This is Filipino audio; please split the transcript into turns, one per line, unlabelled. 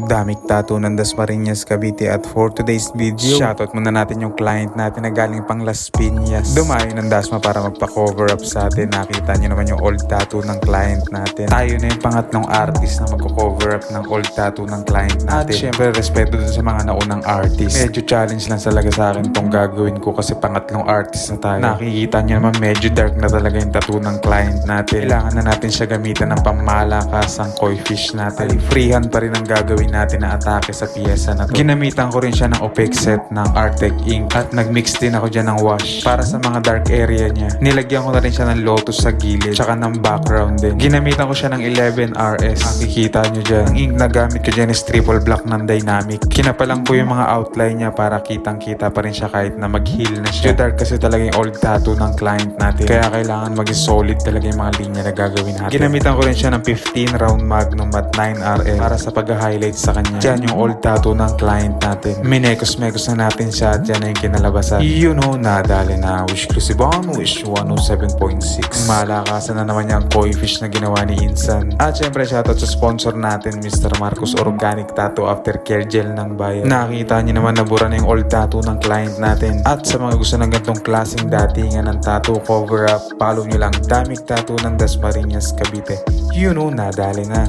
Daming tattoo ng Dasmariñas, Cavite. At for today's video, shoutout muna natin yung client natin na galing pang Las Piñas. Dumayo ng Dasma para magpa-cover up sa atin. Nakita nyo naman yung old tattoo ng client natin. Tayo na yung pangatlong artist na magko-cover up ng old tattoo ng client natin. At syempre, respeto dun sa mga naunang artist. Medyo challenge lang talaga sa akin tong gagawin ko kasi pangatlong artist na tayo. Nakikita nyo naman medyo dark na talaga yung tattoo ng client natin. Kailangan na natin siya gamitan ng pammalakasang koi fish natin. Freehand pa rin ang gagawin natin na atake sa piyesa na to. Ginamitan ko rin siya ng opaque set ng Artec ink at nagmix din ako dyan ng wash para sa mga dark area niya. Nilagyan ko na rin siya ng lotus sa gilid tsaka ng background din. Ginamitan ko siya ng 11RS. Makikita nyo dyan. Ang ink na gamit ko dyan is triple black ng dynamic. Kinapalang ko yung mga outline niya para kitang kita pa rin siya kahit na mag-heal na siya. Dark kasi talaga yung old tattoo ng client natin. Kaya kailangan maging solid talaga yung mga linya na gagawin natin. Ginamitan ko rin siya ng 15 round magnum at 9RL para sa pag-highlight sa kanya. Diyan yung old tattoo ng client natin. Minekos-mekos na natin siya at dyan na yung kinalabasan. Nadali na. Wish Cruciban, Wish 107.6. Malakasan na naman yung koi fish na ginawa ni Insan. At syempre shoutout sa sponsor natin, Mr. Marcos Organic Tattoo Aftercare Gel ng Bayan. Nakita niyo naman nabura na yung old tattoo ng client natin. At sa mga gusto ng ganitong klaseng datingan ng tattoo cover up, follow nyo lang Damik Tattoo ng Dasmariñas, Cavite. Nadali na.